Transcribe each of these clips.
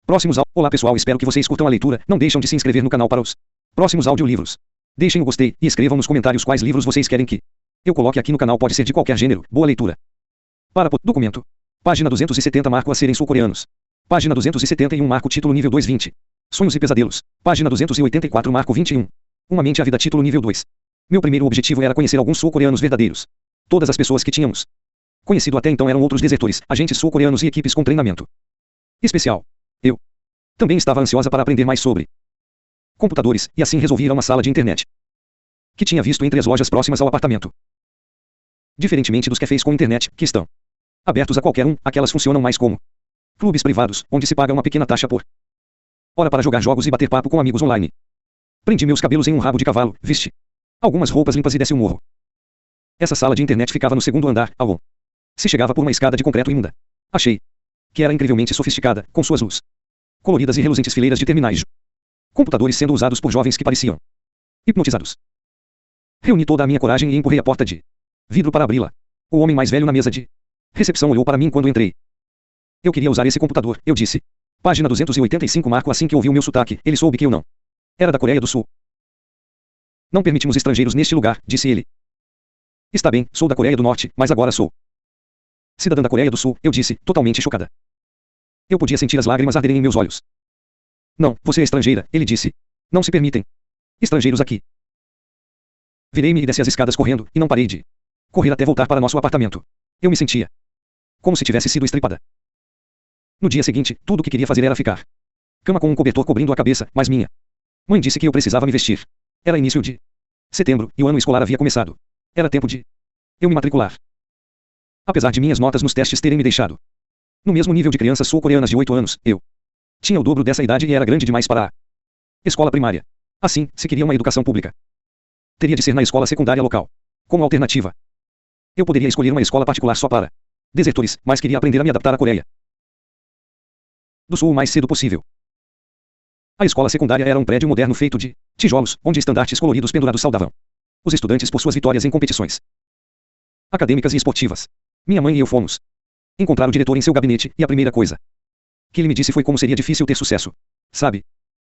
Olá pessoal, espero que vocês curtam a leitura. Não deixam de se inscrever no canal para os próximos audiolivros. Deixem o gostei e escrevam nos comentários quais livros vocês querem que eu coloque aqui no canal. Pode ser de qualquer gênero. Boa leitura. Documento. Página 270 marco a serem sul-coreanos. Página 271 marco título nível 220. Sonhos e pesadelos. Página 284 marco 21. Uma mente à vida título nível 2. Meu primeiro objetivo era conhecer alguns sul-coreanos verdadeiros. Todas as pessoas que tínhamos conhecido até então eram outros desertores, agentes sul-coreanos e equipes com treinamento especial. Eu também estava ansiosa para aprender mais sobre computadores, e assim resolvi ir a uma sala de internet que tinha visto entre as lojas próximas ao apartamento. Diferentemente dos cafés com internet, que estão abertos a qualquer um, aquelas funcionam mais como clubes privados, onde se paga uma pequena taxa por hora para jogar jogos e bater papo com amigos online. Prendi meus cabelos em um rabo de cavalo, vesti algumas roupas limpas e desci o morro. Essa sala de internet ficava no segundo andar, ao se chegava por uma escada de concreto imunda. Achei que era incrivelmente sofisticada, com suas luzes coloridas e reluzentes fileiras de terminais de computadores sendo usados por jovens que pareciam hipnotizados. Reuni toda a minha coragem e empurrei a porta de vidro para abri-la. O homem mais velho na mesa de recepção olhou para mim quando entrei. Eu queria usar esse computador, eu disse. Página 285 marco assim que ouviu meu sotaque, ele soube que eu não era da Coreia do Sul. Não permitimos estrangeiros neste lugar, disse ele. Está bem, sou da Coreia do Norte, mas agora sou cidadã da Coreia do Sul, eu disse, totalmente chocada. Eu podia sentir as lágrimas arderem em meus olhos. Não, você é estrangeira, ele disse. Não se permitem estrangeiros aqui. Virei-me e desci as escadas correndo, e não parei de correr até voltar para nosso apartamento. Eu me sentia como se tivesse sido estripada. No dia seguinte, tudo o que queria fazer era ficar cama com um cobertor cobrindo a cabeça, mas minha mãe disse que eu precisava me vestir. Era início de setembro, e o ano escolar havia começado. Era tempo de eu me matricular. Apesar de minhas notas nos testes terem me deixado no mesmo nível de crianças sul-coreanas de 8 anos, eu tinha o dobro dessa idade e era grande demais para a escola primária. Assim, se queria uma educação pública, teria de ser na escola secundária local. Como alternativa, eu poderia escolher uma escola particular só para desertores, mas queria aprender a me adaptar à Coreia do Sul o mais cedo possível. A escola secundária era um prédio moderno feito de tijolos, onde estandartes coloridos pendurados saudavam os estudantes por suas vitórias em competições acadêmicas e esportivas. Minha mãe e eu fomos encontrar o diretor em seu gabinete, e a primeira coisa que ele me disse foi como seria difícil ter sucesso. Sabe?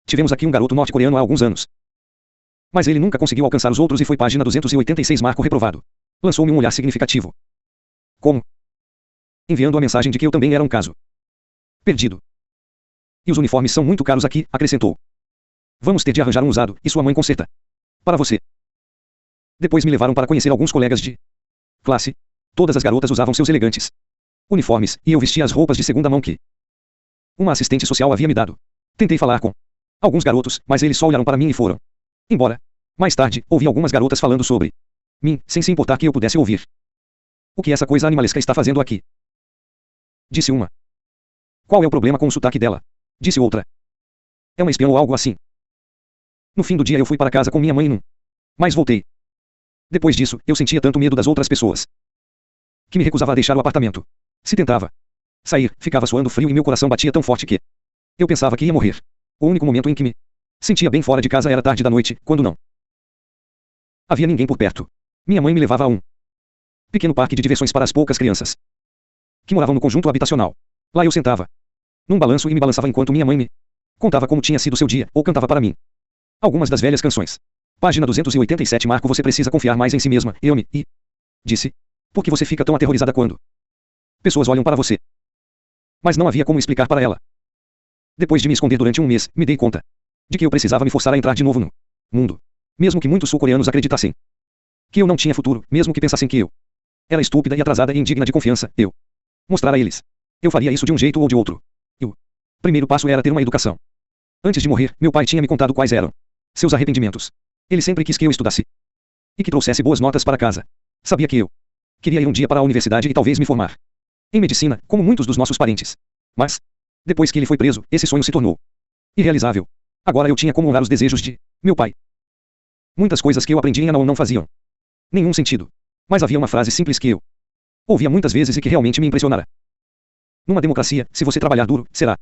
Tivemos aqui um garoto norte-coreano há alguns anos, mas ele nunca conseguiu alcançar os outros e foi página 286 marco reprovado. Lançou-me um olhar significativo. Como? Enviando a mensagem de que eu também era um caso perdido. E os uniformes são muito caros aqui, acrescentou. Vamos ter de arranjar um usado, e sua mãe conserta para você. Depois me levaram para conhecer alguns colegas de classe. Todas as garotas usavam seus elegantes uniformes, e eu vestia as roupas de segunda mão que uma assistente social havia me dado. Tentei falar com alguns garotos, mas eles só olharam para mim e foram embora. Mais tarde, ouvi algumas garotas falando sobre mim, sem se importar que eu pudesse ouvir. O que essa coisa animalesca está fazendo aqui? Disse uma. Qual é o problema com o sotaque dela? Disse outra. É uma espiã ou algo assim. No fim do dia eu fui para casa com minha mãe mas voltei. Depois disso, eu sentia tanto medo das outras pessoas que me recusava a deixar o apartamento. Se tentava sair, ficava suando frio e meu coração batia tão forte que eu pensava que ia morrer. O único momento em que me sentia bem fora de casa era tarde da noite, quando não havia ninguém por perto. Minha mãe me levava a um pequeno parque de diversões para as poucas crianças que moravam no conjunto habitacional. Lá eu sentava num balanço e me balançava enquanto minha mãe me contava como tinha sido seu dia, ou cantava para mim algumas das velhas canções. Página 287 marco você precisa confiar mais em si mesma, eu me disse. Por que você fica tão aterrorizada quando pessoas olham para você? Mas não havia como explicar para ela. Depois de me esconder durante um mês, me dei conta de que eu precisava me forçar a entrar de novo no mundo. Mesmo que muitos sul-coreanos acreditassem que eu não tinha futuro, mesmo que pensassem que eu era estúpida e atrasada e indigna de confiança, eu mostrar a eles. Eu faria isso de um jeito ou de outro. E o primeiro passo era ter uma educação. Antes de morrer, meu pai tinha me contado quais eram seus arrependimentos. Ele sempre quis que eu estudasse e que trouxesse boas notas para casa. Sabia que eu queria ir um dia para a universidade e talvez me formar em medicina, como muitos dos nossos parentes. Mas, depois que ele foi preso, esse sonho se tornou irrealizável. Agora eu tinha como honrar os desejos de meu pai. Muitas coisas que eu aprendi em Hanoi não faziam nenhum sentido. Mas havia uma frase simples que eu ouvia muitas vezes e que realmente me impressionara. Numa democracia, se você trabalhar duro, será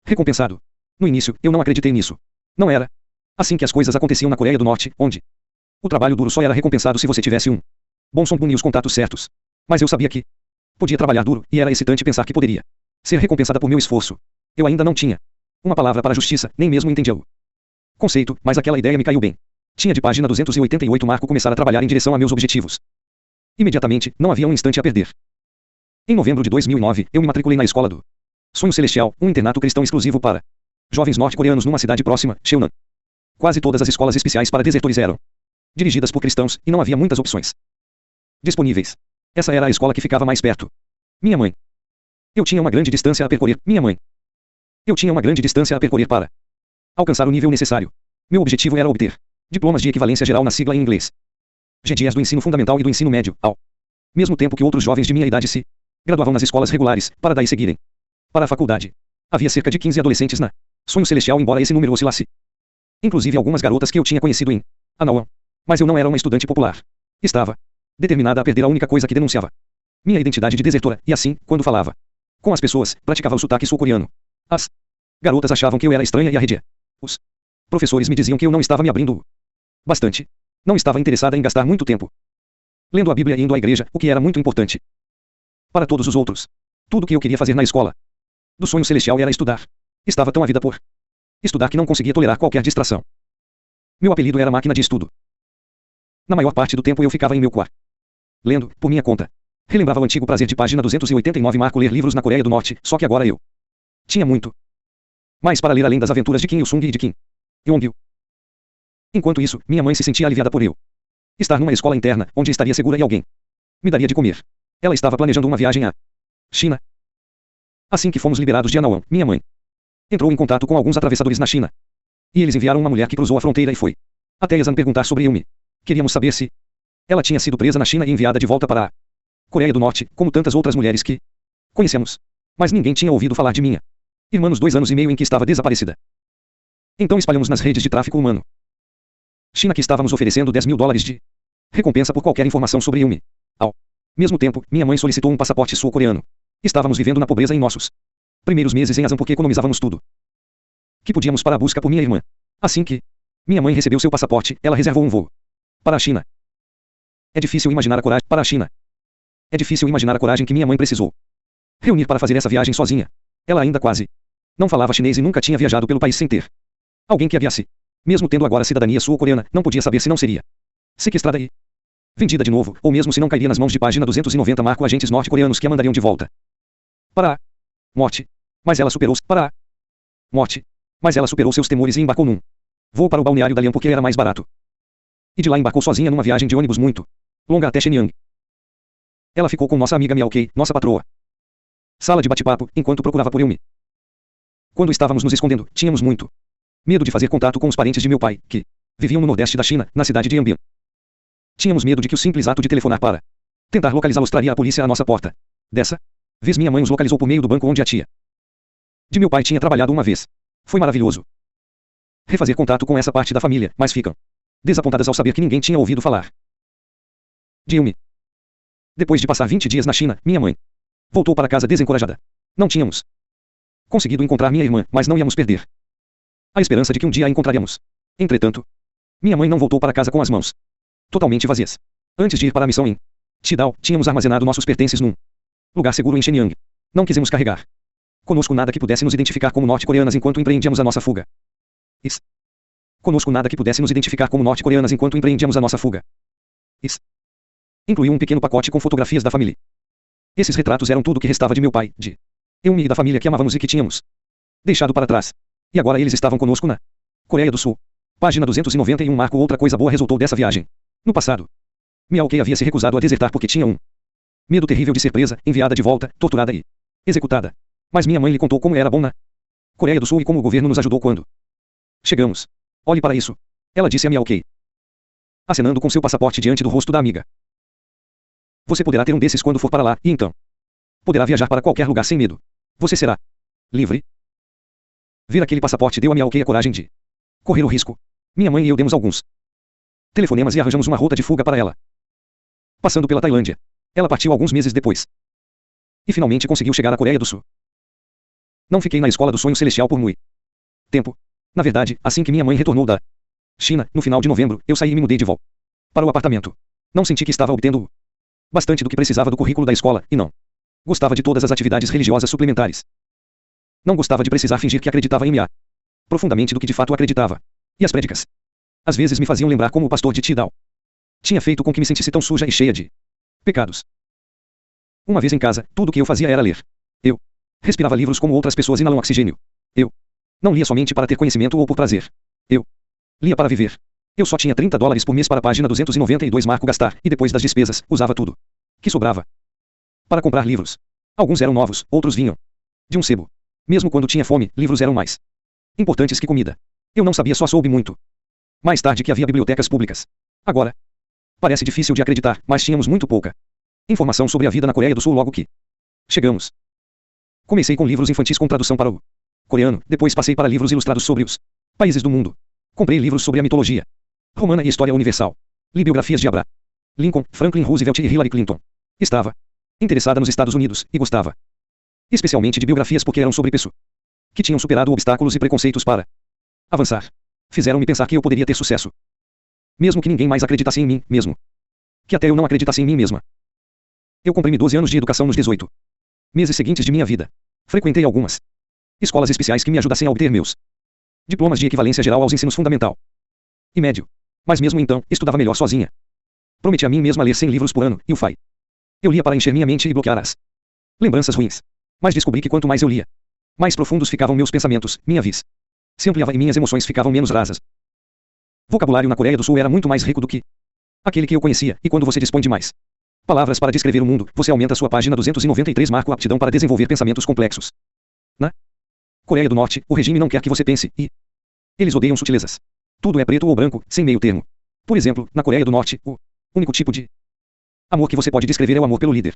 recompensado. No início, eu não acreditei nisso. Não era assim que as coisas aconteciam na Coreia do Norte, onde o trabalho duro só era recompensado se você tivesse um bom som e os contatos certos. Mas eu sabia que podia trabalhar duro, e era excitante pensar que poderia ser recompensada por meu esforço. Eu ainda não tinha Uma palavra para a justiça, nem mesmo entendia-o conceito, mas aquela ideia me caiu bem. Tinha de página 288 marco começar a trabalhar em direção a meus objetivos. Imediatamente, não havia um instante a perder. Em novembro de 2009, eu me matriculei na escola do Sonho Celestial, um internato cristão exclusivo para jovens norte-coreanos numa cidade próxima, Cheonan. Quase todas as escolas especiais para desertores eram dirigidas por cristãos, e não havia muitas opções disponíveis. Essa era a escola que ficava mais perto. Minha mãe. Eu tinha uma grande distância a percorrer. Minha mãe. Eu tinha uma grande distância a percorrer para alcançar o nível necessário. Meu objetivo era obter diplomas de equivalência geral na sigla em inglês. GEDs do ensino fundamental e do ensino médio, ao mesmo tempo que outros jovens de minha idade se graduavam nas escolas regulares, para daí seguirem para a faculdade. Havia cerca de 15 adolescentes na Sonho Celestial, embora esse número oscilasse. Inclusive algumas garotas que eu tinha conhecido em Anawan. Mas eu não era uma estudante popular. Estava determinada a perder a única coisa que denunciava: minha identidade de desertora, e assim, quando falava com as pessoas, praticava o sotaque sul-coreano. As garotas achavam que eu era estranha e arredia. Os professores me diziam que eu não estava me abrindo bastante. Não estava interessada em gastar muito tempo lendo a Bíblia e indo à igreja, o que era muito importante para todos os outros. Tudo o que eu queria fazer na escola do Sonho Celestial era estudar. Estava tão ávida por estudar que não conseguia tolerar qualquer distração. Meu apelido era máquina de estudo. Na maior parte do tempo eu ficava em meu quarto, lendo, por minha conta. Relembrava o antigo prazer de página 289 marco ler livros na Coreia do Norte, só que agora eu tinha muito mais para ler além das aventuras de Kim Il-sung e de Kim Jong-il. Enquanto isso, minha mãe se sentia aliviada por eu estar numa escola interna, onde estaria segura e alguém me daria de comer. Ela estava planejando uma viagem à China. Assim que fomos liberados de Anawan, minha mãe entrou em contato com alguns atravessadores na China. E eles enviaram uma mulher que cruzou a fronteira e foi até Yasan perguntar sobre Yumi. Queríamos saber se ela tinha sido presa na China e enviada de volta para a Coreia do Norte, como tantas outras mulheres que conhecemos. Mas ninguém tinha ouvido falar de minha irmã nos 2 anos e meio em que estava desaparecida. Então espalhamos nas redes de tráfico humano China que estávamos oferecendo $10.000 de recompensa por qualquer informação sobre Yumi. Ao mesmo tempo, minha mãe solicitou um passaporte sul-coreano. Estávamos vivendo na pobreza em nossos primeiros meses em Asan porque economizávamos tudo que podíamos para a busca por minha irmã. Assim que minha mãe recebeu seu passaporte, ela reservou um voo para a China. É difícil imaginar a coragem para a China. É difícil imaginar a coragem que minha mãe precisou reunir para fazer essa viagem sozinha. Ela ainda quase não falava chinês e nunca tinha viajado pelo país sem ter alguém que a guiasse. Mesmo tendo agora cidadania sul-coreana, não podia saber se não seria sequestrada e vendida de novo, ou mesmo se não cairia nas mãos de página 290 marco agentes norte-coreanos que a mandariam de volta para a morte. Mas ela superou para a morte. Mas ela superou seus temores e embarcou num voo para o balneário Dalian porque era mais barato. E de lá embarcou sozinha numa viagem de ônibus muito longa até Shenyang. Ela ficou com nossa amiga Miaokei, nossa patroa. Sala de bate-papo, enquanto procurava por Yumi. Quando estávamos nos escondendo, tínhamos muito medo de fazer contato com os parentes de meu pai, que viviam no nordeste da China, na cidade de Yanbian. Tínhamos medo de que o simples ato de telefonar para tentar localizá-los traria a polícia à nossa porta. Dessa vez minha mãe os localizou por meio do banco onde a tia de meu pai tinha trabalhado uma vez. Foi maravilhoso refazer contato com essa parte da família, mas ficam desapontadas ao saber que ninguém tinha ouvido falar de Yumi. Depois de passar 20 dias na China, minha mãe voltou para casa desencorajada. Não tínhamos conseguido encontrar minha irmã, mas não íamos perder a esperança de que um dia a encontraríamos. Entretanto, minha mãe não voltou para casa com as mãos totalmente vazias. Antes de ir para a missão em Tidal, tínhamos armazenado nossos pertences num lugar seguro em Shenyang. Não quisemos carregar conosco nada que pudesse nos identificar como norte-coreanas enquanto empreendíamos a nossa fuga. Conosco nada que pudesse nos identificar como norte-coreanas enquanto empreendíamos a nossa fuga. Incluiu um pequeno pacote com fotografias da família. Esses retratos eram tudo o que restava de meu pai, de Yumi e da família que amávamos e que tínhamos deixado para trás. E agora eles estavam conosco na Coreia do Sul. Página 291 marco outra coisa boa resultou dessa viagem. No passado, Miaokei havia se recusado a desertar porque tinha um medo terrível de ser presa, enviada de volta, torturada e executada. Mas minha mãe lhe contou como era bom na Coreia do Sul e como o governo nos ajudou quando chegamos. Olhe para isso. Ela disse a Miaokei, acenando com seu passaporte diante do rosto da amiga. Você poderá ter um desses quando for para lá, e então poderá viajar para qualquer lugar sem medo. Você será livre. Ver aquele passaporte deu a Miaokei a coragem de correr o risco. Minha mãe e eu demos alguns telefonemas e arranjamos uma rota de fuga para ela. Passando pela Tailândia. Ela partiu alguns meses depois. E finalmente conseguiu chegar à Coreia do Sul. Não fiquei na escola do Sonho Celestial por muito tempo. Na verdade, assim que minha mãe retornou da China, no final de novembro, eu saí e me mudei de volta para o apartamento. Não senti que estava obtendo bastante do que precisava do currículo da escola, e não gostava de todas as atividades religiosas suplementares Não gostava de precisar fingir que acreditava em Mia profundamente do que de fato acreditava. E as prédicas? Às vezes me faziam lembrar como o pastor de Tidal tinha feito com que me sentisse tão suja e cheia de pecados. Uma vez em casa, tudo o que eu fazia era ler. Eu respirava livros como outras pessoas inalam oxigênio. Eu não lia somente para ter conhecimento ou por prazer. Eu lia para viver. Eu só tinha $30 por mês para a página 292 marco gastar, e depois das despesas, usava tudo que sobrava para comprar livros. Alguns eram novos, outros vinham de um sebo. Mesmo quando tinha fome, livros eram mais importantes que comida. Eu não sabia, só soube muito mais tarde que havia bibliotecas públicas. Agora, parece difícil de acreditar, mas tínhamos muito pouca informação sobre a vida na Coreia do Sul logo que chegamos. Comecei com livros infantis com tradução para o coreano, depois passei para livros ilustrados sobre os países do mundo. Comprei livros sobre a mitologia romana e história universal. Li biografias de Abraham Lincoln, Franklin Roosevelt e Hillary Clinton. Estava interessada nos Estados Unidos, e gostava especialmente de biografias porque eram sobre pessoas que tinham superado obstáculos e preconceitos para avançar. Fizeram-me pensar que eu poderia ter sucesso, mesmo que ninguém mais acreditasse em mim, mesmo que até eu não acreditasse em mim mesma. Eu comprei 12 anos de educação nos 18 meses seguintes de minha vida. Frequentei algumas escolas especiais que me ajudassem a obter meus diplomas de equivalência geral aos ensinos fundamental e médio. Mas mesmo então, estudava melhor sozinha. Prometi a mim mesma ler 100 livros por ano, e o fai. Eu lia para encher minha mente e bloquear as lembranças ruins. Mas descobri que quanto mais eu lia, mais profundos ficavam meus pensamentos, minha vis se ampliava e minhas emoções ficavam menos rasas. Vocabulário na Coreia do Sul era muito mais rico do que aquele que eu conhecia, e quando você dispõe de mais palavras para descrever o mundo, você aumenta sua página 293 marco aptidão para desenvolver pensamentos complexos. Na Coreia do Norte, o regime não quer que você pense, e eles odeiam sutilezas. Tudo é preto ou branco, sem meio termo. Por exemplo, na Coreia do Norte, o único tipo de amor que você pode descrever é o amor pelo líder.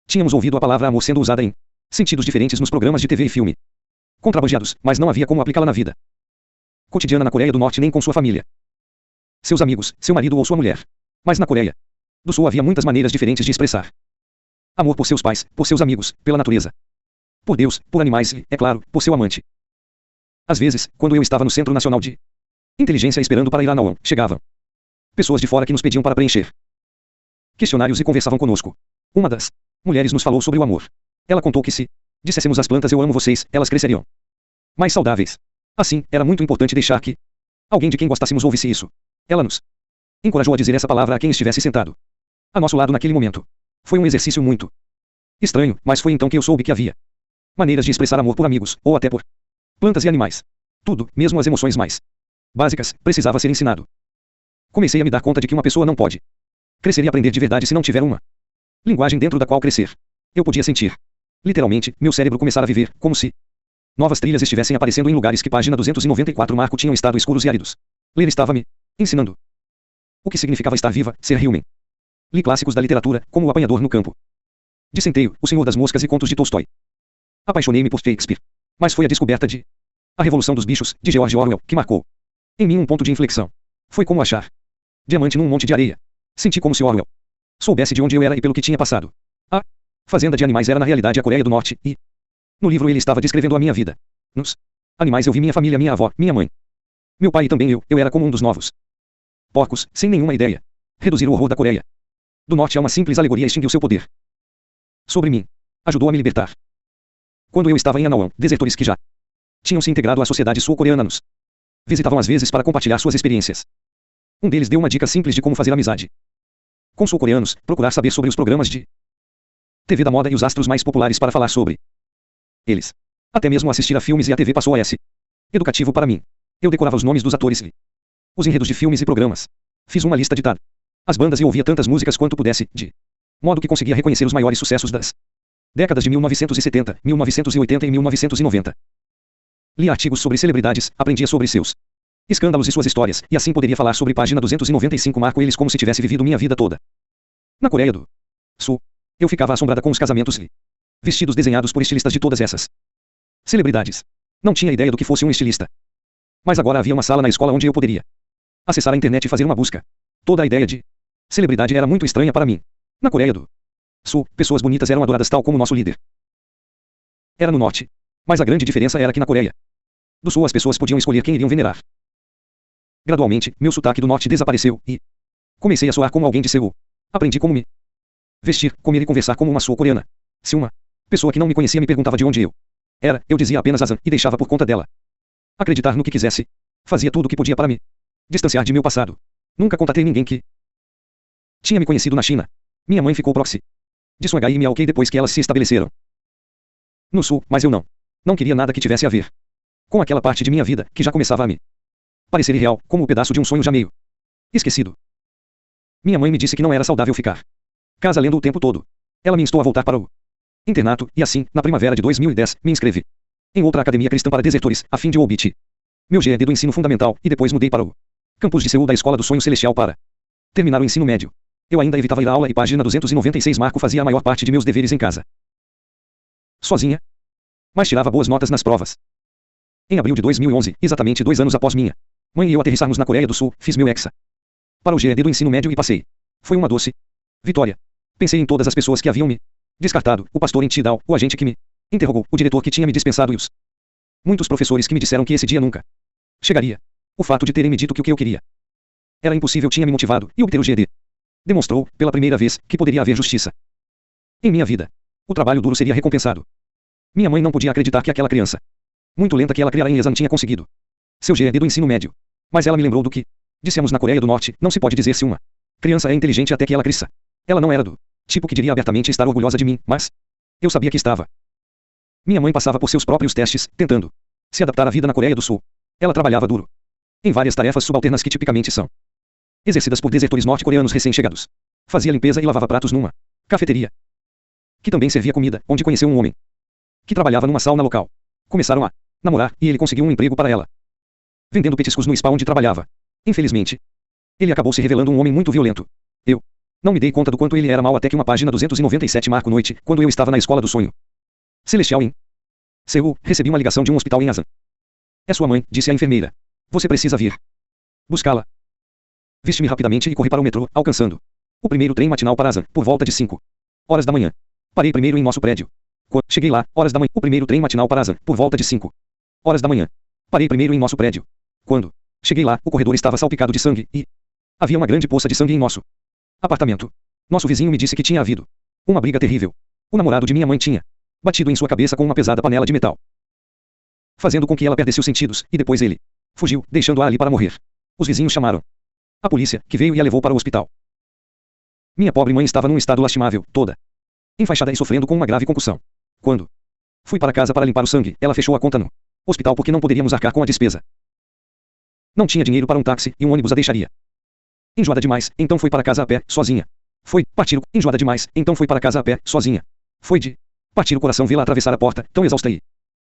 Tínhamos ouvido a palavra amor sendo usada em sentidos diferentes nos programas de TV e filme contrabandeados, mas não havia como aplicá-la na vida cotidiana na Coreia do Norte nem com sua família, seus amigos, seu marido ou sua mulher. Mas na Coreia do Sul havia muitas maneiras diferentes de expressar amor por seus pais, por seus amigos, pela natureza, por Deus, por animais e, é claro, por seu amante. Às vezes, quando eu estava no Centro Nacional de Inteligência esperando para ir a Naon, chegavam pessoas de fora que nos pediam para preencher questionários e conversavam conosco. Uma das mulheres nos falou sobre o amor. Ela contou que se disséssemos às plantas eu amo vocês, elas cresceriam mais saudáveis. Assim, era muito importante deixar que alguém de quem gostássemos ouvisse isso. Ela nos encorajou a dizer essa palavra a quem estivesse sentado a nosso lado naquele momento. Foi um exercício muito estranho, mas foi então que eu soube que havia maneiras de expressar amor por amigos, ou até por plantas e animais. Tudo, mesmo as emoções mais básicas, precisava ser ensinado. Comecei a me dar conta de que uma pessoa não pode crescer e aprender de verdade se não tiver uma linguagem dentro da qual crescer. Eu podia sentir, literalmente, meu cérebro começar a viver, como se novas trilhas estivessem aparecendo em lugares que página 294 marco tinham estado escuros e áridos. Ler estava me ensinando o que significava estar viva, ser human. Li clássicos da literatura, como O Apanhador no Campo de Centeio, O Senhor das Moscas e contos de Tolstói. Apaixonei-me por Shakespeare. Mas foi a descoberta de A Revolução dos Bichos, de George Orwell, que marcou em mim um ponto de inflexão. Foi como achar diamante num monte de areia. Senti como se Orwell soubesse de onde eu era e pelo que tinha passado. A fazenda de animais era na realidade a Coreia do Norte, e no livro ele estava descrevendo a minha vida. Nos animais eu vi minha família, minha avó, minha mãe, meu pai e também eu era como um dos novos porcos, sem nenhuma ideia. Reduzir o horror da Coreia do Norte a uma simples alegoria extinguiu seu poder sobre mim. Ajudou a me libertar. Quando eu estava em Anawan, desertores que já tinham se integrado à sociedade sul-coreana nos visitavam às vezes para compartilhar suas experiências. Um deles deu uma dica simples de como fazer amizade com sul-coreanos, procurar saber sobre os programas de TV da moda e os astros mais populares para falar sobre eles. Até mesmo assistir a filmes, e a TV passou a ser educativo para mim. Eu decorava os nomes dos atores e os enredos de filmes e programas. Fiz uma lista de as bandas e ouvia tantas músicas quanto pudesse, de modo que conseguia reconhecer os maiores sucessos das décadas de 1970, 1980 e 1990. Li artigos sobre celebridades, aprendia sobre seus escândalos e suas histórias, e assim poderia falar sobre página 295 marco eles como se tivesse vivido minha vida toda. Na Coreia do Sul, eu ficava assombrada com os casamentos e vestidos desenhados por estilistas de todas essas celebridades. Não tinha ideia do que fosse um estilista. Mas agora havia uma sala na escola onde eu poderia acessar a internet e fazer uma busca. Toda a ideia de celebridade era muito estranha para mim. Na Coreia do Sul, pessoas bonitas eram adoradas tal como nosso líder era no Norte. Mas a grande diferença era que na Coreia do Sul as pessoas podiam escolher quem iriam venerar. Gradualmente, meu sotaque do Norte desapareceu, e comecei a soar como alguém de Seul. Aprendi como me vestir, comer e conversar como uma sul-coreana. Se uma pessoa que não me conhecia me perguntava de onde eu Eu dizia apenas Azan e deixava por conta dela. Acreditar no que quisesse. Fazia tudo o que podia para me distanciar de meu passado. Nunca contatei ninguém que tinha me conhecido na China. Minha mãe ficou proxy de Sung Hai e Miao Kei depois que elas se estabeleceram no sul, mas eu não queria nada que tivesse a ver com aquela parte de minha vida que já começava a me parecer irreal, como o pedaço de um sonho já meio esquecido. Minha mãe me disse que não era saudável ficar casa lendo o tempo todo. Ela me instou a voltar para o internato, e assim, na primavera de 2010, me inscrevi em outra academia cristã para desertores, a fim de obter meu GED do ensino fundamental, e depois mudei para o campus de Seul da Escola do Sonho Celestial para terminar o ensino médio. Eu ainda evitava ir à aula e página 296 Marco fazia a maior parte de meus deveres em casa sozinha, mas tirava boas notas nas provas. Em abril de 2011, exatamente 2 anos após minha mãe e eu aterrissarmos na Coreia do Sul, fiz meu hexa para o GED do ensino médio e passei. Foi uma doce vitória. Pensei em todas as pessoas que haviam me descartado, o pastor em Tidal, o agente que me interrogou, o diretor que tinha me dispensado e os muitos professores que me disseram que esse dia nunca chegaria. O fato de terem me dito que o que eu queria era impossível tinha me motivado, e obter o GED demonstrou, pela primeira vez, que poderia haver justiça em minha vida. O trabalho duro seria recompensado. Minha mãe não podia acreditar que aquela criança muito lenta que ela criara em Yesan tinha conseguido seu GED do ensino médio. Mas ela me lembrou do que dissemos na Coreia do Norte, não se pode dizer se uma criança é inteligente até que ela cresça. Ela não era do tipo que diria abertamente estar orgulhosa de mim, mas eu sabia que estava. Minha mãe passava por seus próprios testes, tentando se adaptar à vida na Coreia do Sul. Ela trabalhava duro em várias tarefas subalternas que tipicamente são exercidas por desertores norte-coreanos recém-chegados. Fazia limpeza e lavava pratos numa cafeteria, que também servia comida, onde conheceu um homem que trabalhava numa sauna local. Começaram a namorar, e ele conseguiu um emprego para ela, vendendo petiscos no spa onde trabalhava. Infelizmente, ele acabou se revelando um homem muito violento. Eu não me dei conta do quanto ele era mau até que uma página 297 Marco noite, quando eu estava na escola do sonho celestial em Seul, recebi uma ligação de um hospital em Asan. É sua mãe, disse a enfermeira. Você precisa vir buscá-la. Vesti-me rapidamente e corri para o metrô, alcançando o primeiro trem matinal para Asan, por volta de 5 horas da manhã. Parei primeiro em nosso prédio. Quando cheguei lá, horas da manhã, o primeiro trem matinal para Asan, por volta de 5 horas da manhã. Parei primeiro em nosso prédio. Quando cheguei lá, o corredor estava salpicado de sangue, e havia uma grande poça de sangue em nosso apartamento. Nosso vizinho me disse que tinha havido uma briga terrível. O namorado de minha mãe tinha batido em sua cabeça com uma pesada panela de metal, fazendo com que ela perdesse os sentidos, e depois ele fugiu, deixando-a ali para morrer. Os vizinhos chamaram a polícia, que veio e a levou para o hospital. Minha pobre mãe estava num estado lastimável, toda enfaixada e sofrendo com uma grave concussão. Quando fui para casa para limpar o sangue, ela fechou a conta no hospital porque não poderíamos arcar com a despesa. Não tinha dinheiro para um táxi, e um ônibus a deixaria enjoada demais, então foi para casa a pé, sozinha. Foi partir enjoada demais, então foi para casa a pé, sozinha. Foi de partir o coração vê-la atravessar a porta, tão exausta e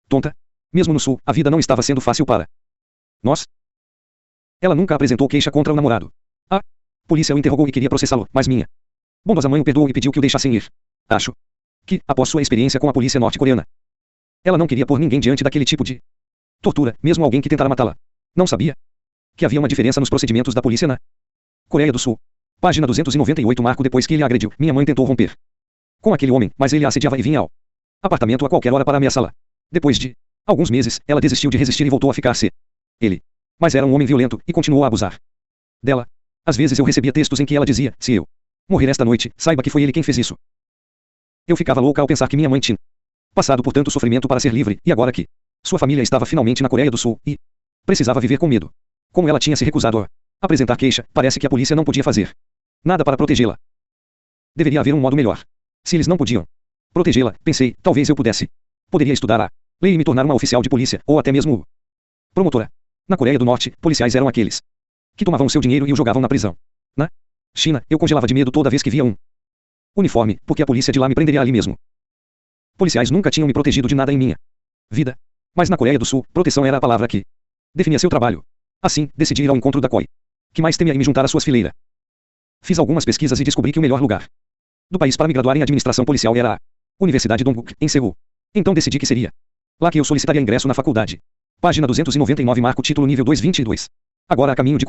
tonta. Mesmo no sul, a vida não estava sendo fácil para nós. Ela nunca apresentou queixa contra o namorado. A polícia o interrogou e queria processá-lo, mas minha bondosa mãe o perdoou e pediu que o deixassem ir. Acho que, após sua experiência com a polícia norte-coreana, ela não queria pôr ninguém diante daquele tipo de tortura, mesmo alguém que tentara matá-la. Não sabia que havia uma diferença nos procedimentos da polícia na Coreia do Sul. Página 298 Marco depois que ele a agrediu, minha mãe tentou romper com aquele homem, mas ele a assediava e vinha ao apartamento a qualquer hora para ameaçá-la. Depois de alguns meses, ela desistiu de resistir e voltou a ficar-se ele. Mas era um homem violento, e continuou a abusar dela. Às vezes eu recebia textos em que ela dizia, se eu morrer esta noite, saiba que foi ele quem fez isso. Eu ficava louca ao pensar que minha mãe tinha passado por tanto sofrimento para ser livre, e agora que sua família estava finalmente na Coreia do Sul, e precisava viver com medo. Como ela tinha se recusado a apresentar queixa, parece que a polícia não podia fazer nada para protegê-la. Deveria haver um modo melhor. Se eles não podiam protegê-la, pensei, talvez eu pudesse. Poderia estudar a lei e me tornar uma oficial de polícia, ou até mesmo promotora. Na Coreia do Norte, policiais eram aqueles que tomavam o seu dinheiro e o jogavam na prisão. Na China, eu congelava de medo toda vez que via um uniforme, porque a polícia de lá me prenderia ali mesmo. Policiais nunca tinham me protegido de nada em minha vida. Mas na Coreia do Sul, proteção era a palavra que definia seu trabalho. Assim, decidi ir ao encontro da COI, que mais temia e me juntar às suas fileiras. Fiz algumas pesquisas e descobri que o melhor lugar do país para me graduar em administração policial era a Universidade Dongguk, em Seul. Então decidi que seria lá que eu solicitaria ingresso na faculdade. Página 299 Marco título nível 222. Agora a caminho de